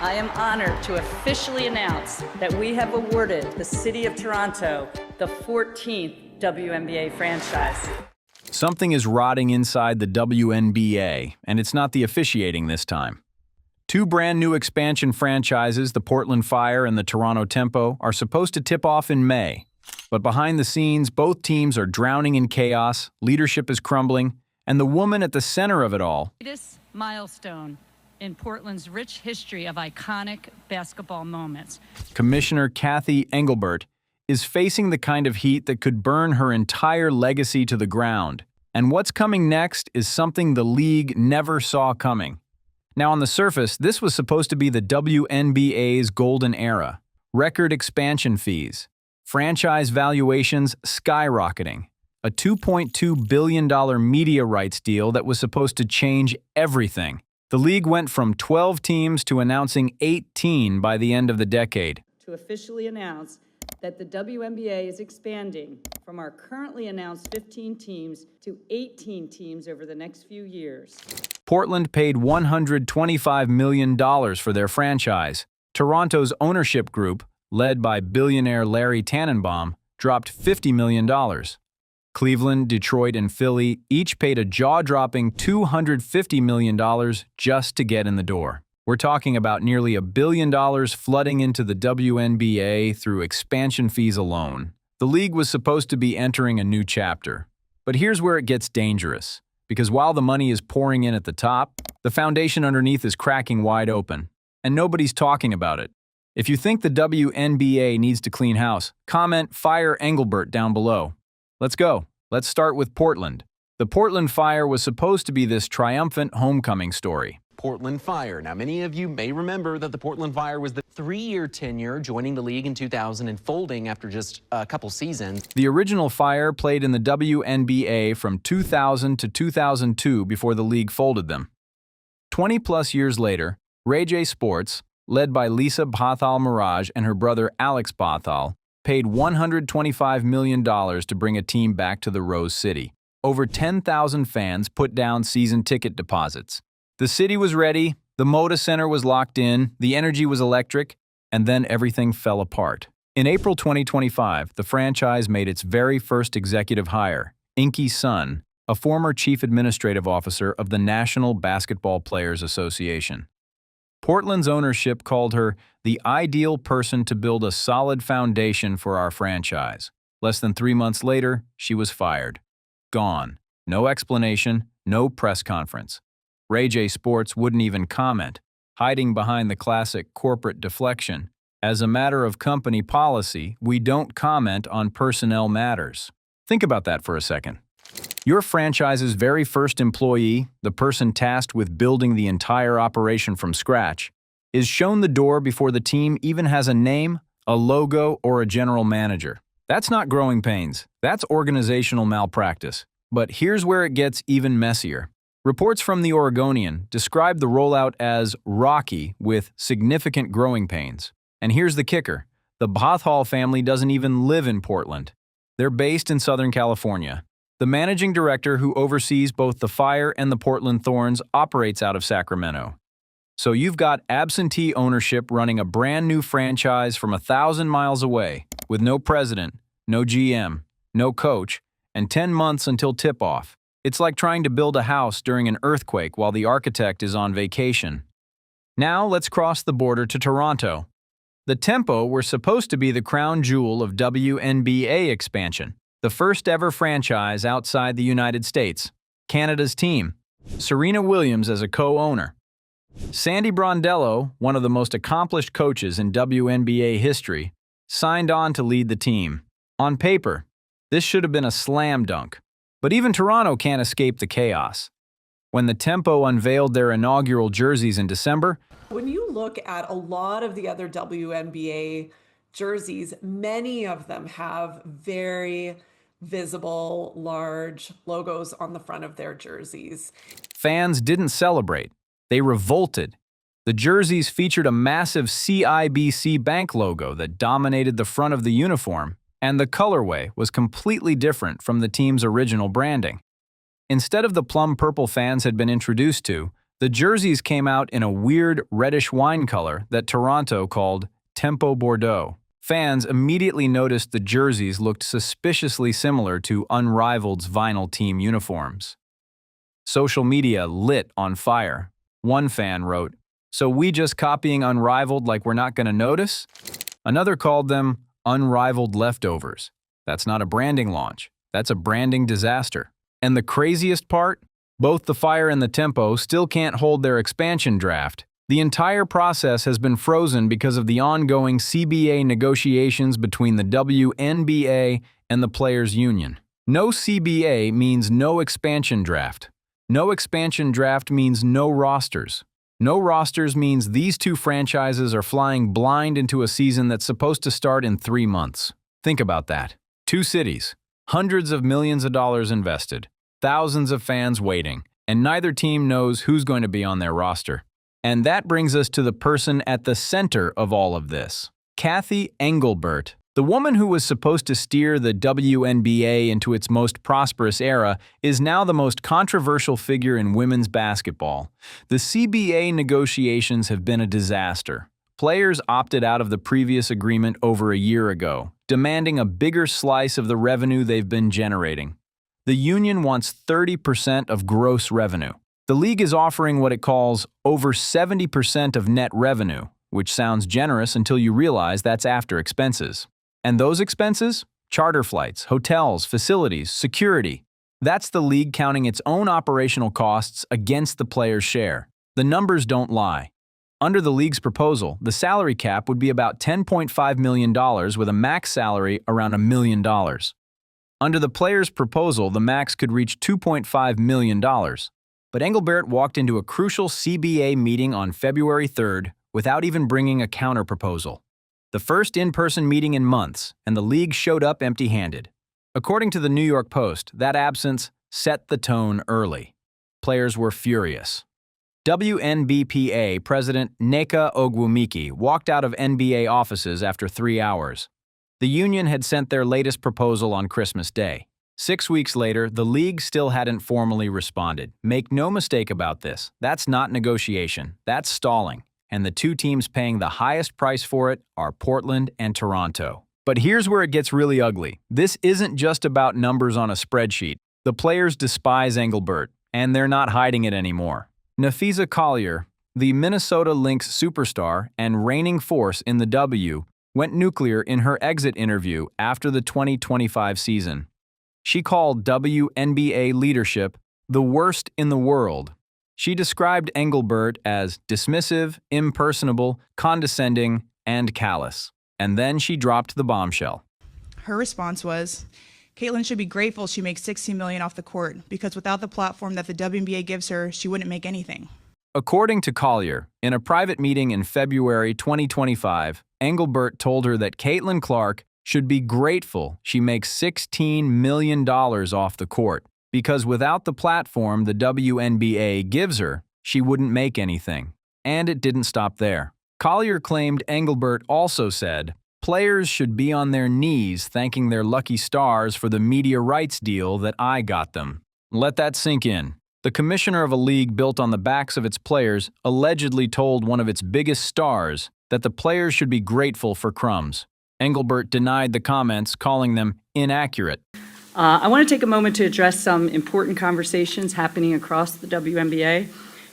I am honored to officially announce that we have awarded the City of Toronto the 14th WNBA franchise. Something is rotting inside the WNBA, and it's not the officiating this time. Two brand new expansion franchises, the Portland Fire and the Toronto Tempo, are supposed to tip off in May. But behind the scenes, both teams are drowning in chaos, leadership is crumbling, and the woman at the center of it all, This milestone in Portland's rich history of iconic basketball moments. Commissioner Cathy Engelbert, is facing the kind of heat that could burn her entire legacy to the ground. And what's coming next is something the league never saw coming. Now, on the surface, this was supposed to be the WNBA's golden era. Record expansion fees, franchise valuations skyrocketing, a $2.2 billion media rights deal that was supposed to change everything. The league went from 12 teams to announcing 18 by the end of the decade. To officially announce that the WNBA is expanding from our currently announced 15 teams to 18 teams over the next few years. Portland paid $125 million for their franchise. Toronto's ownership group, led by billionaire Larry Tannenbaum, dropped $50 million. Cleveland, Detroit, and Philly each paid a jaw-dropping $250 million just to get in the door. We're talking about nearly $1 billion flooding into the WNBA through expansion fees alone. The league was supposed to be entering a new chapter. But here's where it gets dangerous. Because while the money is pouring in at the top, the foundation underneath is cracking wide open. And nobody's talking about it. If you think the WNBA needs to clean house, comment "Fire Engelbert" down below. Let's go. Let's start with Portland. The Portland Fire was supposed to be this triumphant homecoming story. Portland Fire. Now, many of you may remember that the Portland Fire was the 3-year tenure, joining the league in 2000 and folding after just a couple seasons. The original Fire played in the WNBA from 2000 to 2002 before the league folded them. 20-plus years later, Ray J Sports, led by Lisa Bothal-Mirage and her brother Alex Bothal, paid $125 million to bring a team back to the Rose City. Over 10,000 fans put down season ticket deposits. The city was ready, the Moda Center was locked in, the energy was electric, and then everything fell apart. In April 2025, the franchise made its very first executive hire, Inky Sun, a former chief administrative officer of the National Basketball Players Association. Portland's ownership called her the ideal person to build a solid foundation for our franchise. Less than 3 months later, she was fired. Gone. No explanation, no press conference. Ray J Sports wouldn't even comment, hiding behind the classic corporate deflection. As a matter of company policy, we don't comment on personnel matters. Think about that for a second. Your franchise's very first employee, the person tasked with building the entire operation from scratch, is shown the door before the team even has a name, a logo, or a general manager. That's not growing pains. That's organizational malpractice. But here's where it gets even messier. Reports from the Oregonian describe the rollout as rocky with significant growing pains. And here's the kicker. The Bothal family doesn't even live in Portland. They're based in Southern California. The managing director who oversees both the Fire and the Portland Thorns operates out of Sacramento. So you've got absentee ownership running a brand new franchise from 1,000 miles away, with no president, no GM, no coach, and 10 months until tip-off. It's like trying to build a house during an earthquake while the architect is on vacation. Now let's cross the border to Toronto. The Tempo were supposed to be the crown jewel of WNBA expansion, the first ever franchise outside the United States. Canada's team. Serena Williams as a co-owner. Sandy Brondello, one of the most accomplished coaches in WNBA history, signed on to lead the team. On paper, this should have been a slam dunk. But even Toronto can't escape the chaos. When the Tempo unveiled their inaugural jerseys in December, when you look at a lot of the other WNBA jerseys, many of them have very visible, large logos on the front of their jerseys. Fans didn't celebrate. They revolted. The jerseys featured a massive CIBC Bank logo that dominated the front of the uniform, and the colorway was completely different from the team's original branding. Instead of the plum purple fans had been introduced to, The jerseys came out in a weird reddish wine color that Toronto called Tempo Bordeaux. Fans immediately noticed the jerseys looked suspiciously similar to Unrivaled's vinyl team uniforms. Social media lit on fire. One fan wrote, "So we just copying Unrivaled like we're not going to notice?" Another called them Unrivaled leftovers. That's not a branding launch. That's a branding disaster. And the craziest part? Both the Fire and the Tempo still can't hold their expansion draft. The entire process has been frozen because of the ongoing CBA negotiations between the WNBA and the Players' Union. No CBA means no expansion draft. No expansion draft means no rosters. No rosters means these two franchises are flying blind into a season that's supposed to start in 3 months. Think about that. 2 cities, hundreds of millions of dollars invested, thousands of fans waiting, and neither team knows who's going to be on their roster. And that brings us to the person at the center of all of this. Cathy Engelbert, the woman who was supposed to steer the WNBA into its most prosperous era, is now the most controversial figure in women's basketball. The CBA negotiations have been a disaster. Players opted out of the previous agreement over a year ago, demanding a bigger slice of the revenue they've been generating. The union wants 30% of gross revenue. The league is offering what it calls over 70% of net revenue, which sounds generous until you realize that's after expenses. And those expenses? Charter flights, hotels, facilities, security. That's the league counting its own operational costs against the players' share. The numbers don't lie. Under the league's proposal, the salary cap would be about $10.5 million with a max salary around $1 million. Under the players' proposal, the max could reach $2.5 million. But Engelbert walked into a crucial CBA meeting on February 3rd without even bringing a counterproposal. The first in-person meeting in months, and the league showed up empty-handed. According to the New York Post, that absence set the tone early. Players were furious. WNBPA President Nneka Ogwumike walked out of NBA offices after 3 hours. The union had sent their latest proposal on Christmas Day. 6 weeks later, the league still hadn't formally responded. Make no mistake about this, that's not negotiation, that's stalling. And the 2 teams paying the highest price for it are Portland and Toronto. But here's where it gets really ugly. This isn't just about numbers on a spreadsheet. The players despise Engelbert, and they're not hiding it anymore. Nafisa Collier, the Minnesota Lynx superstar and reigning force in the W, went nuclear in her exit interview after the 2025 season. She called WNBA leadership the worst in the world. She described Engelbert as dismissive, impersonable, condescending, and callous. And then she dropped the bombshell. Her response was, "Caitlin should be grateful she makes $16 million off the court, because without the platform that the WNBA gives her, she wouldn't make anything." According to Collier, in a private meeting in February 2025, Engelbert told her that Caitlin Clark should be grateful she makes $16 million off the court, because without the platform the WNBA gives her, she wouldn't make anything. And it didn't stop there. Collier claimed Engelbert also said, "Players should be on their knees thanking their lucky stars for the media rights deal that I got them." Let that sink in. The commissioner of a league built on the backs of its players allegedly told one of its biggest stars that the players should be grateful for crumbs. Engelbert denied the comments, calling them inaccurate. I want to take a moment to address some important conversations happening across the WNBA,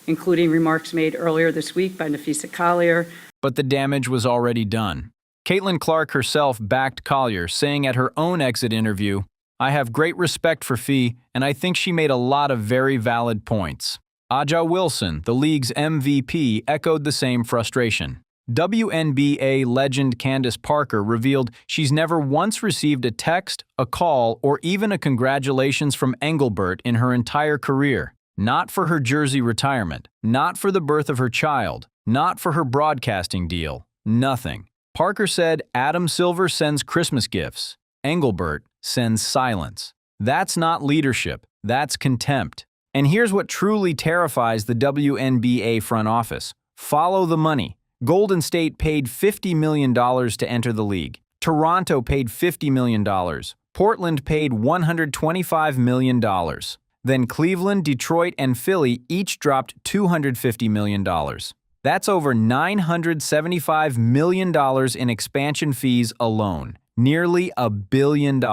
including remarks made earlier this week by Nafisa Collier. But the damage was already done. Caitlin Clark herself backed Collier, saying at her own exit interview, "I have great respect for Fee, and I think she made a lot of very valid points." Aja Wilson, the league's MVP, echoed the same frustration. WNBA legend Candace Parker revealed she's never once received a text, a call, or even a congratulations from Engelbert in her entire career. Not for her jersey retirement, not for the birth of her child, not for her broadcasting deal, nothing. Parker said Adam Silver sends Christmas gifts. Engelbert sends silence. That's not leadership, that's contempt. And here's what truly terrifies the WNBA front office. Follow the money. Golden State paid $50 million to enter the league. Toronto paid $50 million. Portland paid $125 million. Then Cleveland, Detroit, and Philly each dropped $250 million. That's over $975 million in expansion fees alone, nearly $1 billion.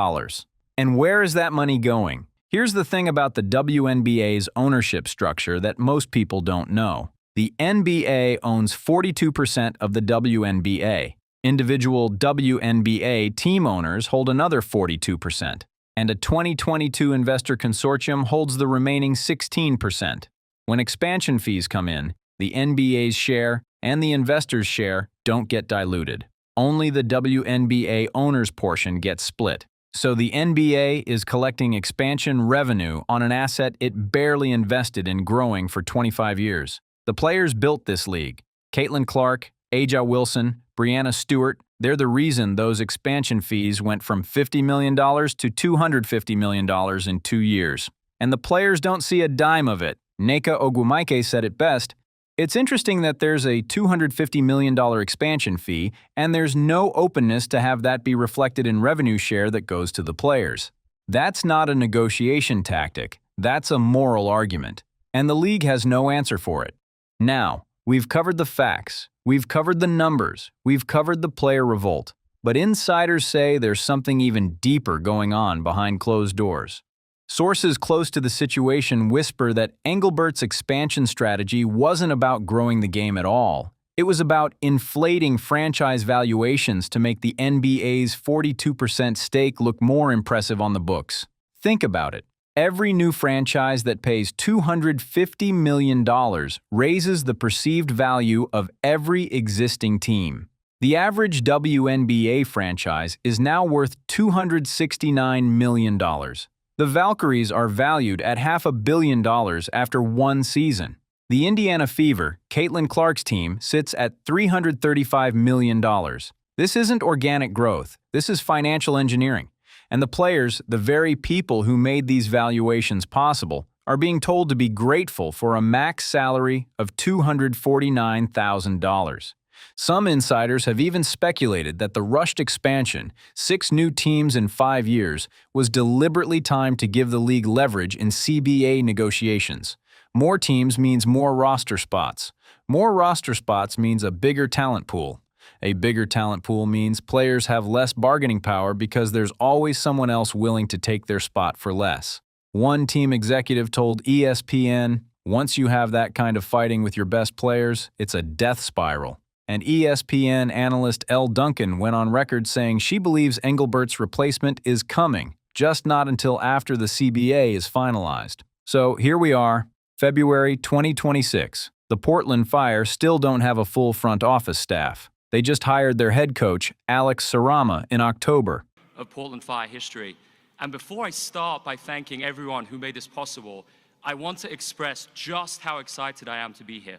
And where is that money going? Here's the thing about the WNBA's ownership structure that most people don't know. The NBA owns 42% of the WNBA. Individual WNBA team owners hold another 42%, and a 2022 investor consortium holds the remaining 16%. When expansion fees come in, the NBA's share and the investors' share don't get diluted. Only the WNBA owners' portion gets split. So the NBA is collecting expansion revenue on an asset it barely invested in growing for 25 years. The players built this league. Caitlin Clark, Aja Wilson, Breanna Stewart, they're the reason those expansion fees went from $50 million to $250 million in 2 years. And the players don't see a dime of it. Nneka Ogwumike said it best, "It's interesting that there's a $250 million expansion fee, and there's no openness to have that be reflected in revenue share that goes to the players. That's not a negotiation tactic, that's a moral argument. And the league has no answer for it. Now, we've covered the facts, we've covered the numbers, we've covered the player revolt, but insiders say there's something even deeper going on behind closed doors. Sources close to the situation whisper that Engelbert's expansion strategy wasn't about growing the game at all. It was about inflating franchise valuations to make the NBA's 42% stake look more impressive on the books. Think about it. Every new franchise that pays $250 million raises the perceived value of every existing team. The average WNBA franchise is now worth $269 million. The Valkyries are valued at $500 million after one season. The Indiana Fever, Caitlin Clark's team, sits at $335 million. This isn't organic growth, this is financial engineering. And the players, the very people who made these valuations possible, are being told to be grateful for a max salary of $249,000. Some insiders have even speculated that the rushed expansion, 6 new teams in 5 years, was deliberately timed to give the league leverage in CBA negotiations. More teams means more roster spots. More roster spots means a bigger talent pool. A bigger talent pool means players have less bargaining power because there's always someone else willing to take their spot for less. One team executive told ESPN, "Once you have that kind of fighting with your best players, it's a death spiral." And ESPN analyst Elle Duncan went on record saying she believes Engelbert's replacement is coming, just not until after the CBA is finalized. So here we are, February 2026. The Portland Fire still don't have a full front office staff. They just hired their head coach, Alex Sarama, in October. Of Portland Fire history. And before I start by thanking everyone who made this possible, I want to express just how excited I am to be here.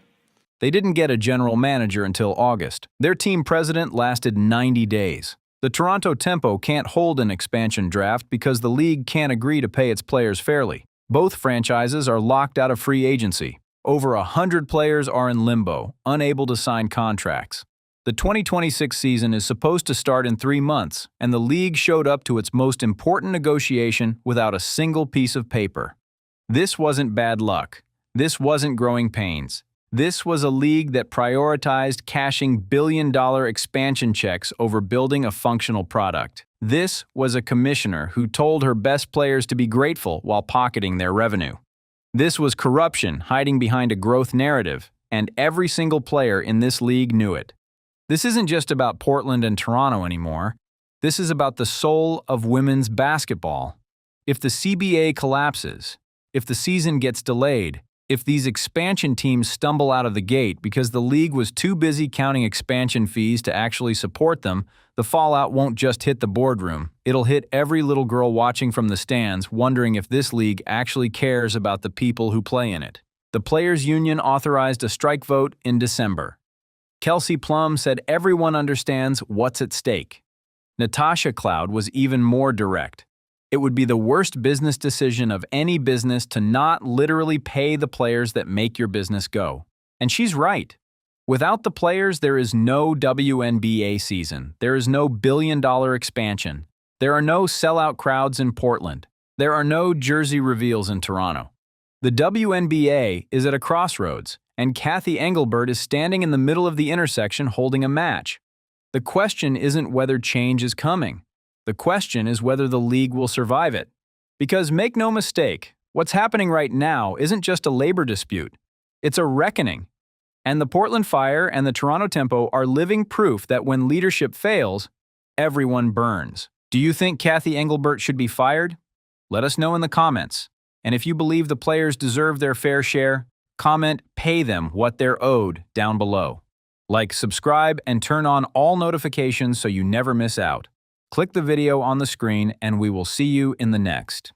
They didn't get a general manager until August. Their team president lasted 90 days. The Toronto Tempo can't hold an expansion draft because the league can't agree to pay its players fairly. Both franchises are locked out of free agency. Over 100 players are in limbo, unable to sign contracts. The 2026 season is supposed to start in 3 months, and the league showed up to its most important negotiation without a single piece of paper. This wasn't bad luck. This wasn't growing pains. This was a league that prioritized cashing billion-dollar expansion checks over building a functional product. This was a commissioner who told her best players to be grateful while pocketing their revenue. This was corruption hiding behind a growth narrative, and every single player in this league knew it. This isn't just about Portland and Toronto anymore. This is about the soul of women's basketball. If the CBA collapses, if the season gets delayed, if these expansion teams stumble out of the gate because the league was too busy counting expansion fees to actually support them, the fallout won't just hit the boardroom. It'll hit every little girl watching from the stands wondering if this league actually cares about the people who play in it. The Players' Union authorized a strike vote in December. Kelsey Plum said everyone understands what's at stake. Natasha Cloud was even more direct. It would be the worst business decision of any business to not literally pay the players that make your business go. And she's right. Without the players, there is no WNBA season. There is no billion-dollar expansion. There are no sellout crowds in Portland. There are no jersey reveals in Toronto. The WNBA is at a crossroads, and Cathy Engelbert is standing in the middle of the intersection holding a match. The question isn't whether change is coming. The question is whether the league will survive it. Because make no mistake, what's happening right now isn't just a labor dispute. It's a reckoning. And the Portland Fire and the Toronto Tempo are living proof that when leadership fails, everyone burns. Do you think Cathy Engelbert should be fired? Let us know in the comments. And if you believe the players deserve their fair share, comment "pay them what they're owed" down below. Like, subscribe, and turn on all notifications so you never miss out. Click the video on the screen and we will see you in the next.